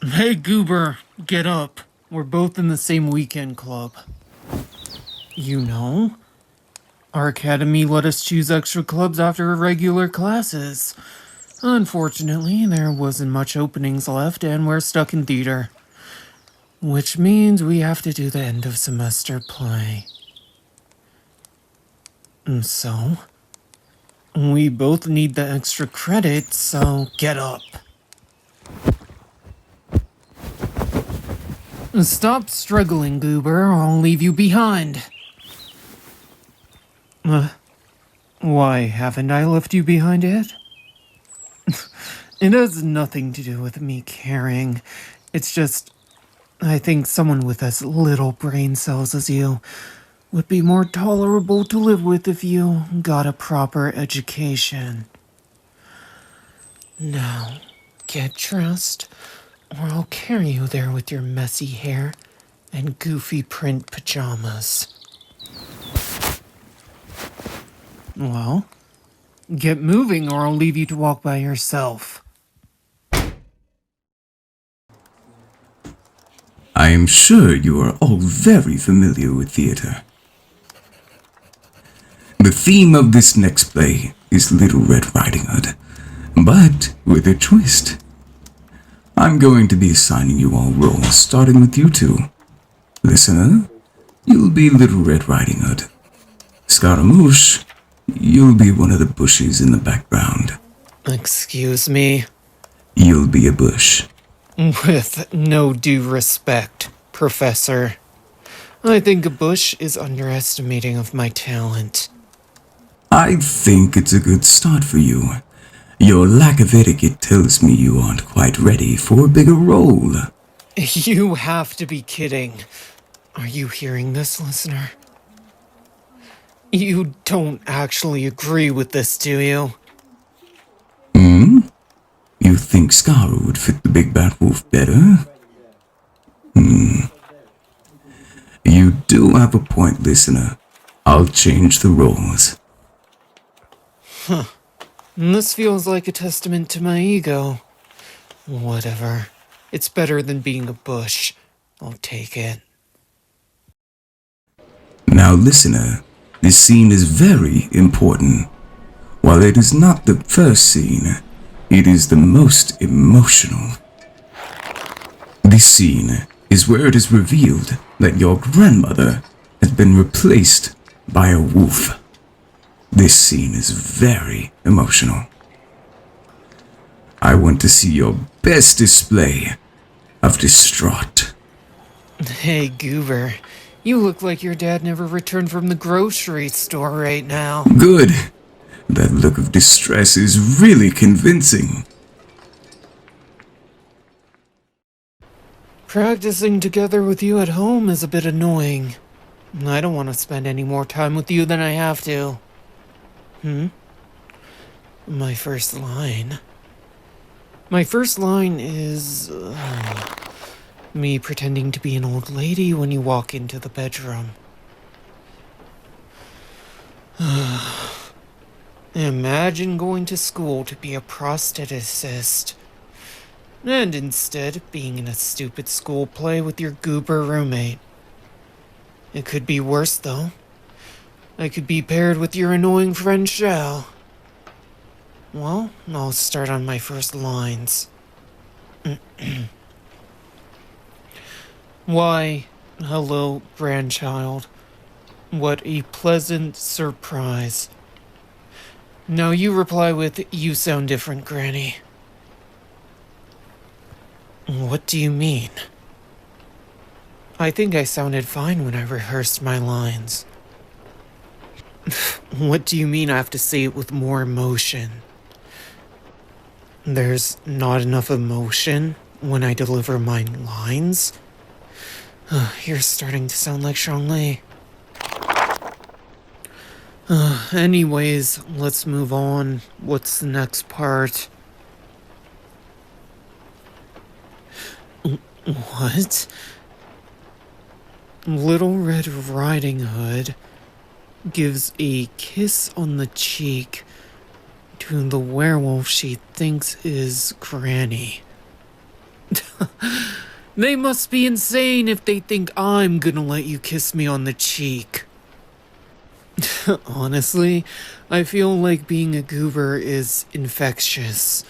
Hey, Goober, get up. We're both in the same weekend club. You know, our academy let us choose extra clubs after regular classes. Unfortunately, there wasn't much openings left and we're stuck in theater. Which means we have to do the end of semester play. So, we both need the extra credit, so get up. Stop struggling, Goober, or I'll leave you behind. Why haven't I left you behind yet? It has nothing to do with me caring. It's just, I think someone with as little brain cells as you would be more tolerable to live with if you got a proper education. Now, get dressed, or I'll carry you there with your messy hair and goofy print pajamas. Well, get moving or I'll leave you to walk by yourself. I am sure you are all very familiar with theater. The theme of this next play is Little Red Riding Hood, but with a twist. I'm going to be assigning you all roles, starting with you two. Listener, you'll be Little Red Riding Hood. Scaramouche, you'll be one of the bushes in the background. Excuse me? You'll be a bush. With no due respect, Professor. I think a bush is underestimating of my talent. I think it's a good start for you. Your lack of etiquette tells me you aren't quite ready for a bigger role. You have to be kidding. Are you hearing this, listener? You don't actually agree with this, do you? You think Scar would fit the big bad wolf better? You do have a point, listener. I'll change the roles. This feels like a testament to my ego. Whatever. It's better than being a bush. I'll take it. Now, listener, this scene is very important. While it is not the first scene, it is the most emotional. This scene is where it is revealed that your grandmother has been replaced by a wolf. This scene is very emotional. I want to see your best display of distraught. Hey, Goober. You look like your dad never returned from the grocery store right now. Good. That look of distress is really convincing. Practicing together with you at home is a bit annoying. I don't want to spend any more time with you than I have to. My first line. My first line is... me pretending to be an old lady when you walk into the bedroom. Imagine going to school to be a prostheticist. And instead being in a stupid school play with your goober roommate. It could be worse, though. I could be paired with your annoying friend Shao. Well, I'll start on my first lines. Why, hello, grandchild. What a pleasant surprise. Now you reply with, "You sound different, Granny." What do you mean? I think I sounded fine when I rehearsed my lines. What do you mean I have to say it with more emotion? There's not enough emotion when I deliver my lines? You're starting to sound like Shang-Li. Anyways, let's move on. What's the next part? What? Little Red Riding Hood gives a kiss on the cheek to the werewolf she thinks is Granny. They must be insane if they think I'm gonna let you kiss me on the cheek. Honestly, I feel like being a goober is infectious.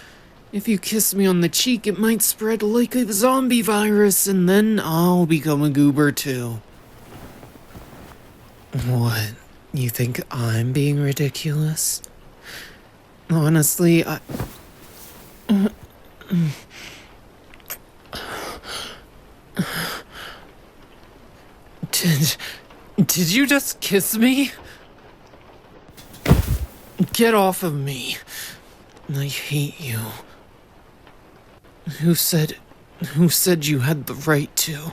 If you kiss me on the cheek, it might spread like a zombie virus, and then I'll become a goober too. What? You think I'm being ridiculous? Honestly, Did you just kiss me? Get off of me. I hate you. Who said you had the right to?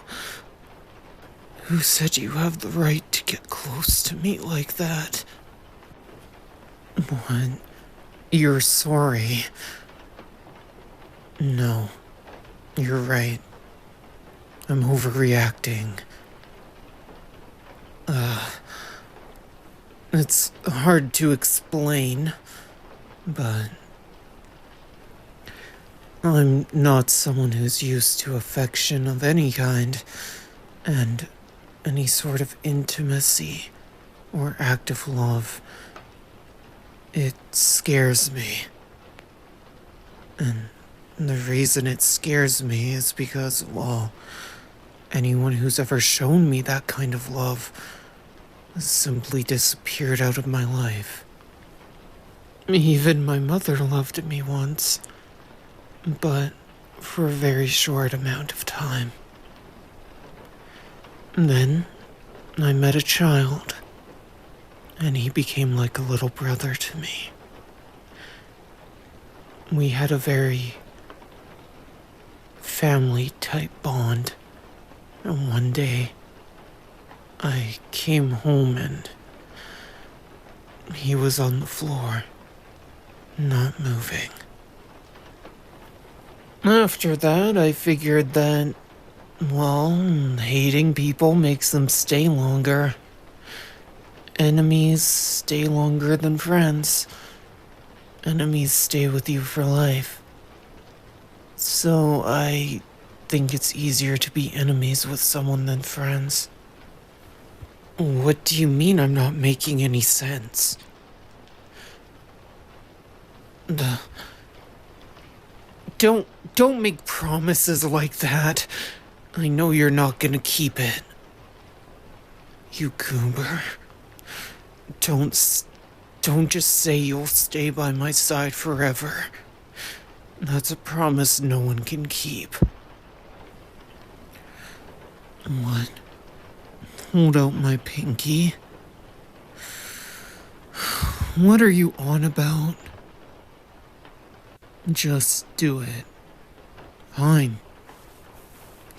Who said you have the right to get close to me like that? What? You're sorry. No. You're right. I'm overreacting. It's hard to explain, but I'm not someone who's used to affection of any kind, and any sort of intimacy or act of love. It scares me. And the reason it scares me is because, well, anyone who's ever shown me that kind of love has simply disappeared out of my life. Even my mother loved me once, but for a very short amount of time. Then, I met a child, and he became like a little brother to me. We had a very family-type bond, and one day, I came home and he was on the floor, not moving. After that, I figured that, well, hating people makes them stay longer. Enemies stay longer than friends. Enemies stay with you for life. So I think it's easier to be enemies with someone than friends. What do you mean I'm not making any sense? Don't make promises like that. I know you're not gonna keep it. You goober. Don't just say you'll stay by my side forever. That's a promise no one can keep. What? Hold out my pinky. What are you on about? Just do it. Fine.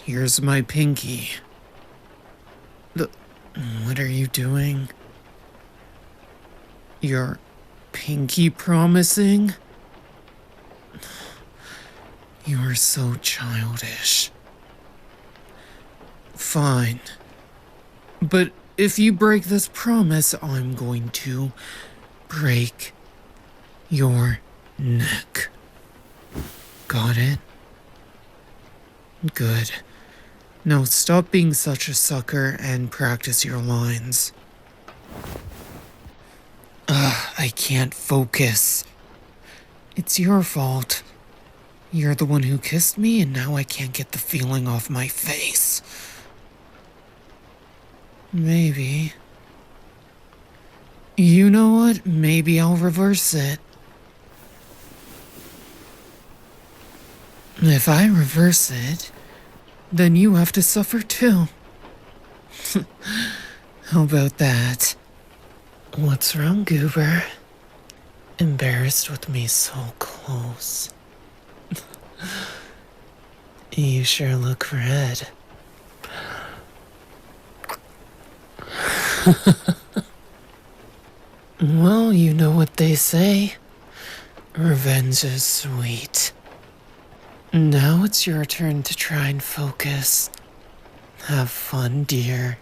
Here's my pinky. What are you doing? You're pinky promising? You're so childish. Fine. But if you break this promise, I'm going to break your neck. Got it? Good. Now stop being such a sucker and practice your lines. I can't focus. It's your fault. You're the one who kissed me, and now I can't get the feeling off my face. Maybe. You know what? Maybe I'll reverse it. If I reverse it, then you have to suffer too. How about that? What's wrong, Goober? Embarrassed with me so close. You sure look red. Well, you know what they say. Revenge is sweet. Now it's your turn to try and focus. Have fun, dear.